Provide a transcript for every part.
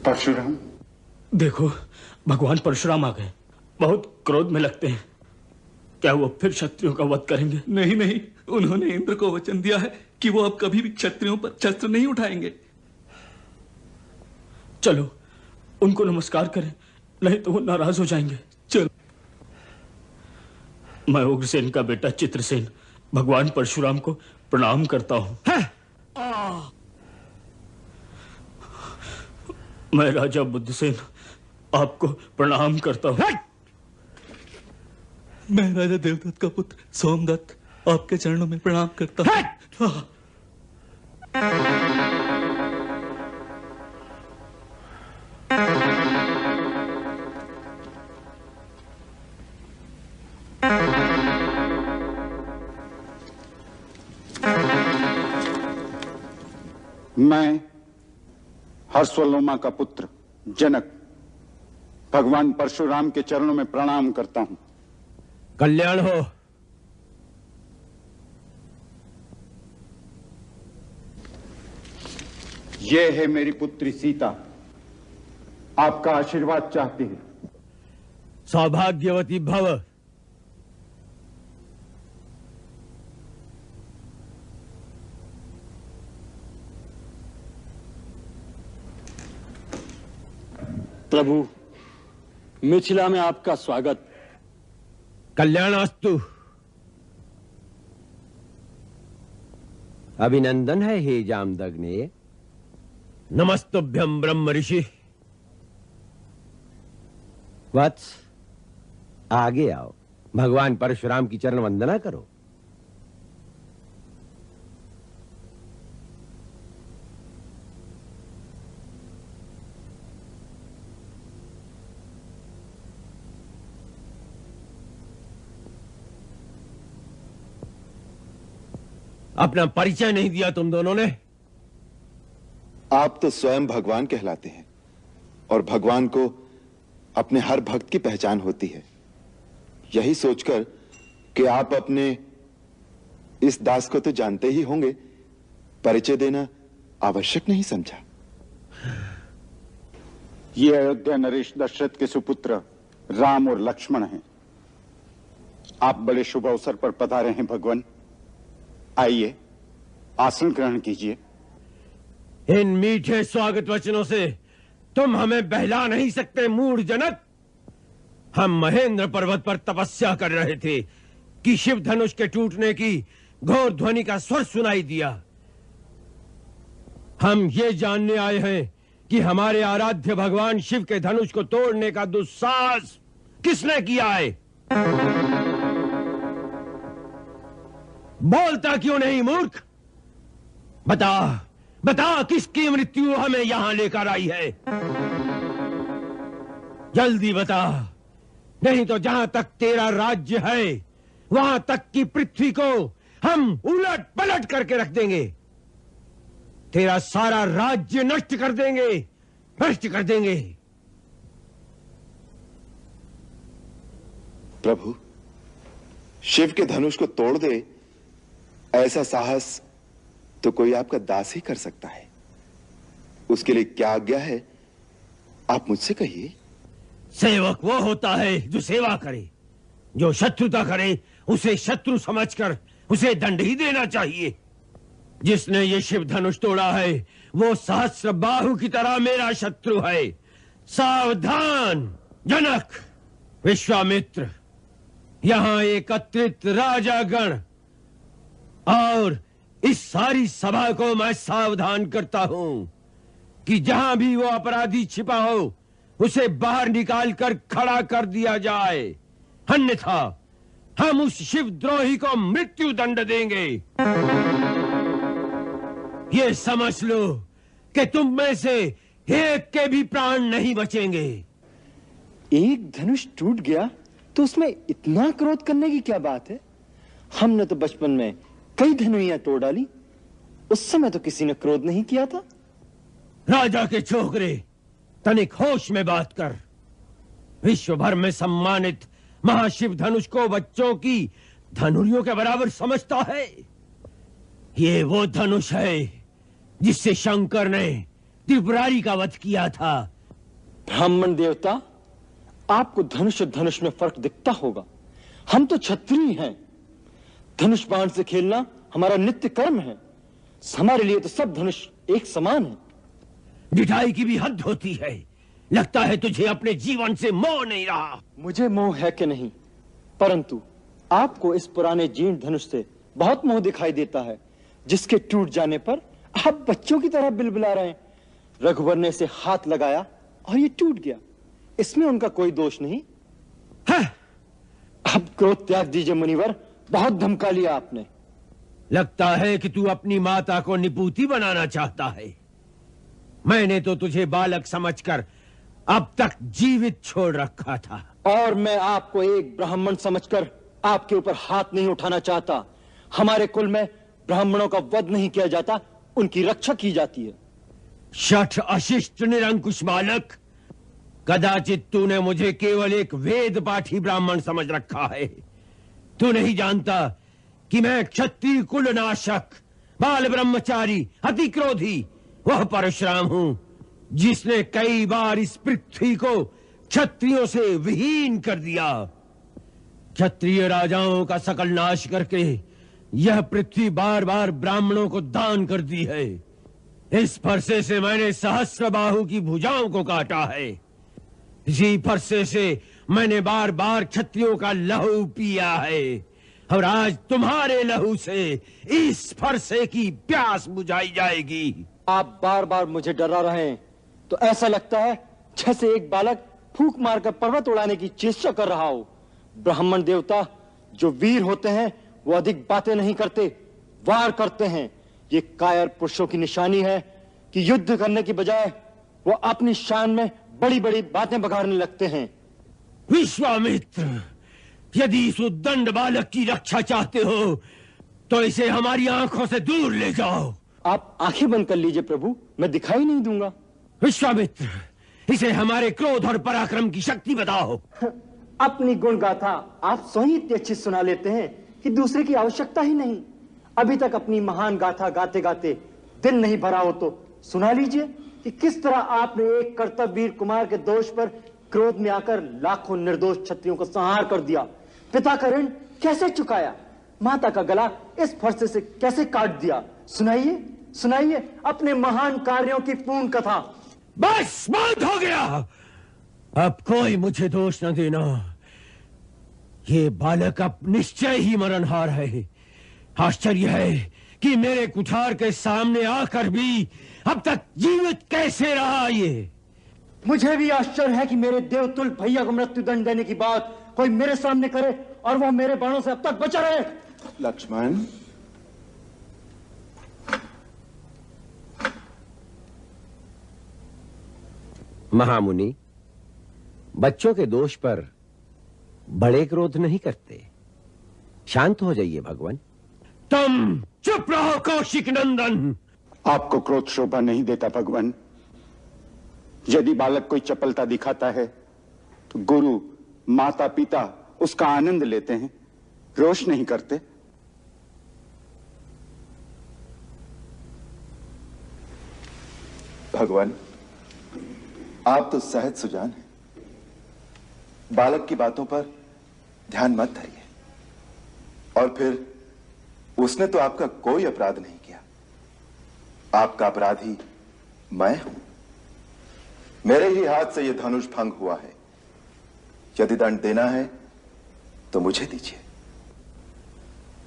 परशुराम, देखो, भगवान परशुराम आ गए। बहुत क्रोध में लगते हैं। क्या वो फिर क्षत्रियों का वध करेंगे? नहीं नहीं, उन्होंने इंद्र को वचन दिया है कि वो अब कभी भी क्षत्रियों पर शस्त्र नहीं उठाएंगे। चलो उनको नमस्कार करें, नहीं तो वो नाराज हो जाएंगे। चलो। मैं उग्रसेन का बेटा चित्रसेन भगवान परशुराम को प्रणाम करता हूँ। मैं राजा बुद्धसेन आपको प्रणाम करता हूँ। मैं राजा देवदत्त का पुत्र सोमदत्त आपके चरणों में प्रणाम करता हूँ। मैं हर्षोल्लोमा का पुत्र जनक भगवान परशुराम के चरणों में प्रणाम करता हूं। कल्याण हो। ये है मेरी पुत्री सीता, आपका आशीर्वाद चाहती है। सौभाग्यवती भव। प्रभु, मिथिला में आपका स्वागत। कल्याणास्तु। अभिनंदन है हे जामदग्ने। नमस्तुभ्यं ब्रह्म ऋषि। वत्स, आगे आओ, भगवान परशुराम की चरण वंदना करो। अपना परिचय नहीं दिया तुम दोनों ने। आप तो स्वयं भगवान कहलाते हैं और भगवान को अपने हर भक्त की पहचान होती है। यही सोचकर कि आप अपने इस दास को तो जानते ही होंगे, परिचय देना आवश्यक नहीं समझा। ये अयोध्या नरेश दशरथ के सुपुत्र राम और लक्ष्मण हैं। आप बड़े शुभ अवसर पर पधारे हैं भगवान। आइए, आसन ग्रहण कीजिए। इन मीठे स्वागत वचनों से तुम हमें बहला नहीं सकते मूढ़ जनक। हम महेंद्र पर्वत पर तपस्या कर रहे थे कि शिव धनुष के टूटने की घोर ध्वनि का स्वर सुनाई दिया। हम ये जानने आए हैं कि हमारे आराध्य भगवान शिव के धनुष को तोड़ने का दुस्साहस किसने किया है। बोलता क्यों नहीं मूर्ख? बता बता, किसकी मृत्यु हमें यहां लेकर आई है? जल्दी बता, नहीं तो जहां तक तेरा राज्य है वहां तक की पृथ्वी को हम उलट पलट करके रख देंगे। तेरा सारा राज्य नष्ट कर देंगे, भ्रष्ट कर देंगे। प्रभु, शिव के धनुष को तोड़ दे, ऐसा साहस तो कोई आपका दास ही कर सकता है। उसके लिए क्या आज्ञा है, आप मुझसे कहिए। सेवक वो होता है जो सेवा करे। जो शत्रुता करे उसे शत्रु समझकर उसे दंड ही देना चाहिए। जिसने ये शिव धनुष तोड़ा है वो सहस्र बाहु की तरह मेरा शत्रु है। सावधान जनक, विश्वामित्र, यहां एकत्रित राजागण और इस सारी सभा को मैं सावधान करता हूं कि जहां भी वो अपराधी छिपा हो उसे बाहर निकालकर खड़ा कर दिया जाए, अन्यथा हम उस शिवद्रोही को मृत्यु दंड देंगे। ये समझ लो कि तुम में से एक के भी प्राण नहीं बचेंगे। एक धनुष टूट गया तो उसमें इतना क्रोध करने की क्या बात है? हमने तो बचपन में कई धनुइयां तोड़ डाली, उस समय तो किसी ने क्रोध नहीं किया था। राजा के छोकरे, तनिक होश में बात कर। विश्व भर में सम्मानित महाशिव धनुष को बच्चों की धनुरियों के बराबर समझता है। ये वो धनुष है जिससे शंकर ने त्रिपुरारी का वध किया था। ब्राह्मण देवता, आपको धनुष और धनुष में फर्क दिखता होगा। हम तो क्षत्रिय हैं। धनुष बाण से खेलना हमारा नित्य कर्म है। हमारे लिए तो सब धनुष एक समान है। ढिठाई की भी हद होती है। लगता है तुझे अपने जीवन से मोह नहीं रहा। मुझे मोह है कि नहीं, परंतु आपको इस पुराने जीर्ण धनुष से बहुत मोह दिखाई देता है, जिसके टूट जाने पर आप बच्चों की तरह बिलबिला रहे हैं। रघुवर ने इसे हाथ लगाया और ये टूट गया। इसमें उनका कोई दोष नहीं। अब क्रोध त्याग दीजिए मुनिवर, बहुत धमका लिया आपने। लगता है कि तू अपनी माता को निपूती बनाना चाहता है। मैंने तो तुझे बालक समझकर अब तक जीवित छोड़ रखा था, और मैं आपको एक ब्राह्मण समझकर आपके ऊपर हाथ नहीं उठाना चाहता। हमारे कुल में ब्राह्मणों का वध नहीं किया जाता, उनकी रक्षा की जाती है। शठ अशिष्ट निरंकुश बालक, कदाचित तूने मुझे केवल एक वेद पाठी ब्राह्मण समझ रखा है। तू नहीं जानता कि मैं क्षत्रिय कुल नाशक, बाल ब्रह्मचारी, अति क्रोधी वह परशुराम हूं जिसने कई बार इस पृथ्वी को क्षत्रियों से विहीन कर दिया। क्षत्रिय राजाओं का सकल नाश करके यह पृथ्वी बार बार ब्राह्मणों को दान कर दी है। इस फरसे से मैंने सहस्र बाहु की भुजाओं को काटा है। इसी फरसे से मैंने बार बार क्षत्रियों का लहू पिया है, और आज तुम्हारे लहू से इस फरसे की प्यास बुझाई जाएगी। आप बार बार मुझे डरा रहे हैं, तो ऐसा लगता है जैसे एक बालक फूंक मारकर पर्वत उड़ाने की चेष्टा कर रहा हो। ब्राह्मण देवता, जो वीर होते हैं वो अधिक बातें नहीं करते, वार करते हैं। ये कायर पुरुषों की निशानी है कि युद्ध करने की बजाय वो अपनी शान में बड़ी बड़ी बातें बघाड़ने लगते हैं। विश्वामित्र, यदि इस उद्दंड बालक की रक्षा चाहते हो तो इसे हमारी आंखों से दूर ले जाओ। आप आंखें बंद कर लीजिए प्रभु, मैं दिखाई नहीं दूंगा। विश्वामित्र, इसे हमारे क्रोध और पराक्रम की शक्ति बताओ। अपनी गुण गाथा आप स्वयं इतनी अच्छी सुना लेते हैं कि दूसरे की आवश्यकता ही नहीं। अभी तक अपनी महान गाथा गाते गाते दिन नहीं भरा हो तो सुना लीजिए कि किस तरह आपने एक कर्तव्य वीर कुमार के दोष पर क्रोध में आकर लाखों निर्दोष क्षत्रियों को संहार कर दिया। पिता का ऋण कैसे चुकाया, माता का गला इस फरसे से कैसे काट दिया। सुनाइए सुनाइए अपने महान कार्यों की पूर्ण कथा। बस बहुत हो गया, अब कोई मुझे दोष न देना। ये बालक अब निश्चय ही मरणहार है। आश्चर्य है कि मेरे कुठार के सामने आकर भी अब तक जीवित कैसे रहा। ये मुझे भी आश्चर्य है कि मेरे देवतुल भैया को मृत्युदंड देने की बात कोई मेरे सामने करे और वह मेरे बाणों से अब तक बचा रहे। लक्ष्मण, महामुनि, बच्चों के दोष पर बड़े क्रोध नहीं करते। शांत हो जाइए भगवान। तुम चुप रहो कौशिक नंदन। आपको क्रोध शोभा नहीं देता भगवान। यदि बालक कोई चपलता दिखाता है तो गुरु माता पिता उसका आनंद लेते हैं, रोष नहीं करते। भगवान, आप तो सहज सुजान हैं। बालक की बातों पर ध्यान मत धरिए। और फिर उसने तो आपका कोई अपराध नहीं किया। आपका अपराधी मैं हूं। मेरे ही हाथ से यह धनुष भंग हुआ है। यदि दंड देना है तो मुझे दीजिए।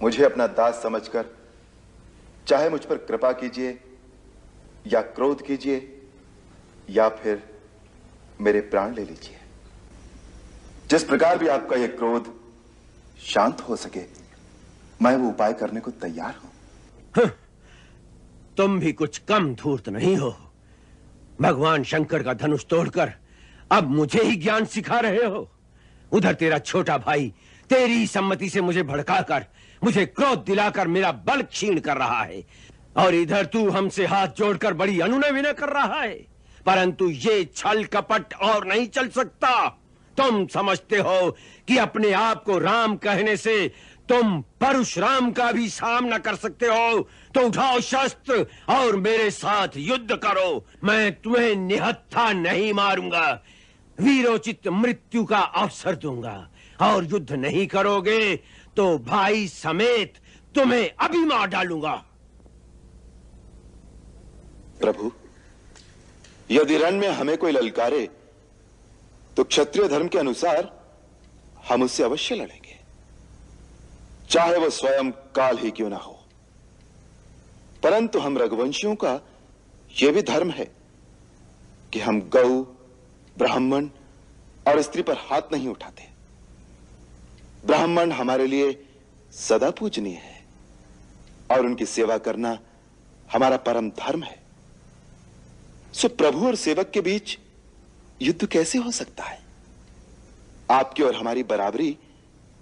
मुझे अपना दास समझकर चाहे मुझ पर कृपा कीजिए या क्रोध कीजिए या फिर मेरे प्राण ले लीजिए। जिस प्रकार भी आपका यह क्रोध शांत हो सके, मैं वो उपाय करने को तैयार हूं। तुम भी कुछ कम धूर्त नहीं हो। भगवान शंकर का धनुष तोड़कर अब मुझे ही ज्ञान सिखा रहे हो। उधर तेरा छोटा भाई तेरी सम्मति से मुझे भड़काकर, मुझे क्रोध दिलाकर मेरा बल क्षीण कर रहा है, और इधर तू हमसे हाथ जोड़कर बड़ी अनुनय विनय कर रहा है। परंतु ये छल कपट और नहीं चल सकता। तुम समझते हो कि अपने आप को राम कहने से तुम परशुराम का भी सामना कर सकते हो, तो उठाओ शस्त्र और मेरे साथ युद्ध करो। मैं तुम्हें निहत्था नहीं मारूंगा, वीरोचित मृत्यु का अवसर दूंगा। और युद्ध नहीं करोगे तो भाई समेत तुम्हें अभी मार डालूंगा। प्रभु, यदि रण में हमें कोई ललकारे तो क्षत्रिय धर्म के अनुसार हम उससे अवश्य लड़ेंगे, चाहे वह स्वयं काल ही क्यों ना हो। परंतु हम रघुवंशियों का यह भी धर्म है कि हम गौ, ब्राह्मण और स्त्री पर हाथ नहीं उठाते। ब्राह्मण हमारे लिए सदा पूजनीय है और उनकी सेवा करना हमारा परम धर्म है। सो प्रभु और सेवक के बीच युद्ध कैसे हो सकता है? आपकी और हमारी बराबरी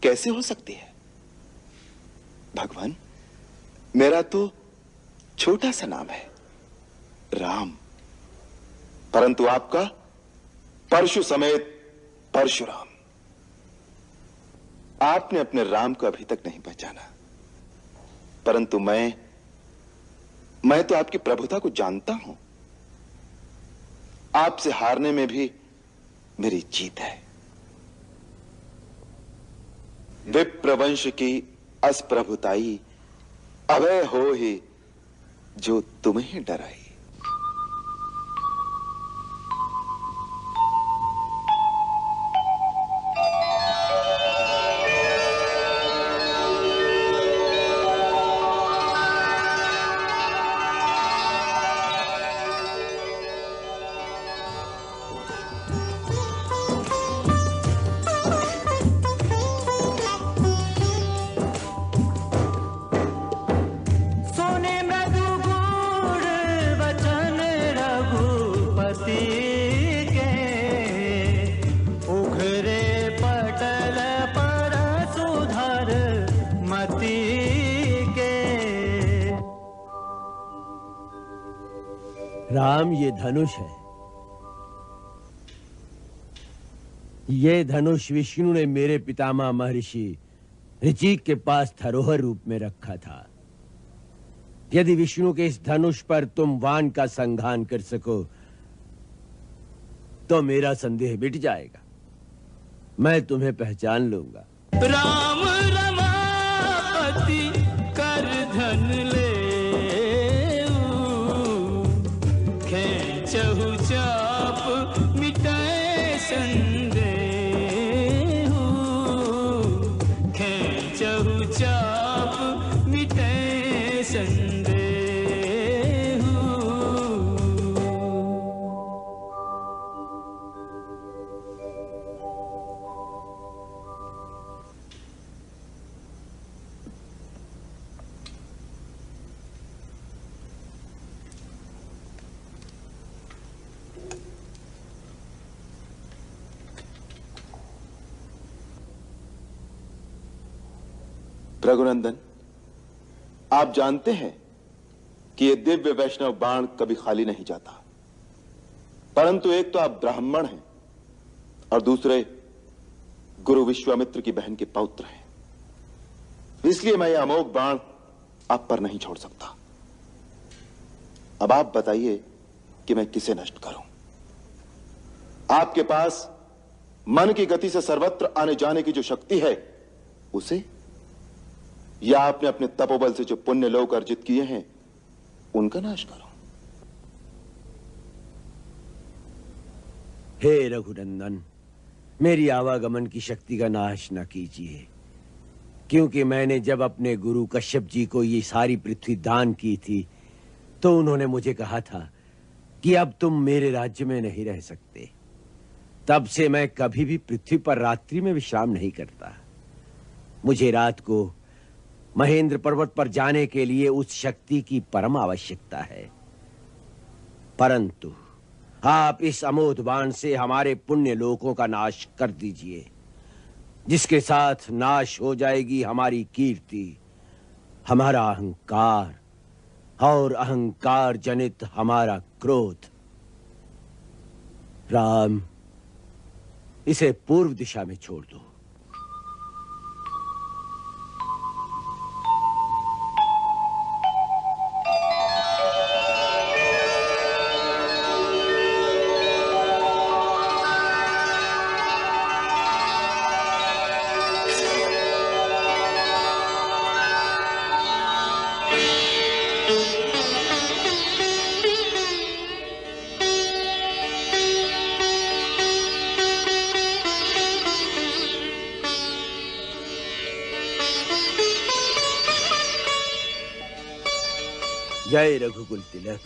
कैसे हो सकती है? भगवान, मेरा तो छोटा सा नाम है राम, परंतु आपका परशु समेत परशुराम। आपने अपने राम को अभी तक नहीं पहचाना, परंतु मैं तो आपकी प्रभुता को जानता हूं। आपसे हारने में भी मेरी जीत है। विप्रवंश की असप्रभुताई अभय हो ही जो तुम्हें डराई। राम, ये धनुष है। ये धनुष विष्णु ने मेरे पितामह महर्षि ऋचिक के पास धरोहर रूप में रखा था। यदि विष्णु के इस धनुष पर तुम वान का संघान कर सको तो मेरा संदेह मिट जाएगा। मैं तुम्हें पहचान लूंगा। राम रमापति कर धन ले, खेचहु चाप मिटाए संदेह, खेचहु चाप मिटाए संदेह। रघुनंदन, आप जानते हैं कि यह दिव्य वैष्णव बाण कभी खाली नहीं जाता, परंतु एक तो आप ब्राह्मण हैं और दूसरे गुरु विश्वामित्र की बहन के पौत्र हैं। इसलिए मैं यह अमोघ बाण आप पर नहीं छोड़ सकता। अब आप बताइए कि मैं किसे नष्ट करूं? आपके पास मन की गति से सर्वत्र आने जाने की जो शक्ति है उसे, या आपने अपने तपोबल से जो पुण्य लोक अर्जित किए हैं उनका नाश करो। हे रघुनंदन, मेरी आवागमन की शक्ति का नाश न कीजिए, क्योंकि मैंने जब अपने गुरु कश्यप जी को ये सारी पृथ्वी दान की थी तो उन्होंने मुझे कहा था कि अब तुम मेरे राज्य में नहीं रह सकते। तब से मैं कभी भी पृथ्वी पर रात्रि में विश्राम नहीं करता। मुझे रात को महेंद्र पर्वत पर जाने के लिए उस शक्ति की परम आवश्यकता है, परंतु आप इस अमोघ बाण से हमारे पुण्य लोकों का नाश कर दीजिए, जिसके साथ नाश हो जाएगी हमारी कीर्ति, हमारा अहंकार और अहंकार जनित हमारा क्रोध। राम, इसे पूर्व दिशा में छोड़ दो। जय रघुकुल तिलक,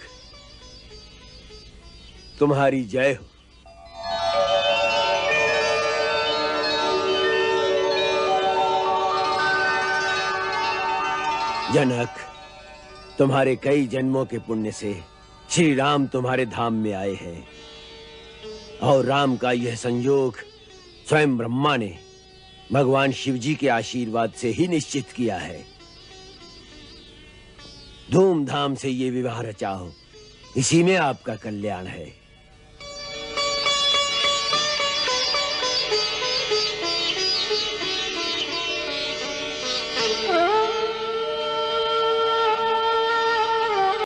तुम्हारी जय हो। जनक, तुम्हारे कई जन्मों के पुण्य से श्री राम तुम्हारे धाम में आए हैं और राम का यह संयोग स्वयं ब्रह्मा ने भगवान शिवजी के आशीर्वाद से ही निश्चित किया है। धूमधाम से ये विवाह रचाओ, इसी में आपका कल्याण है।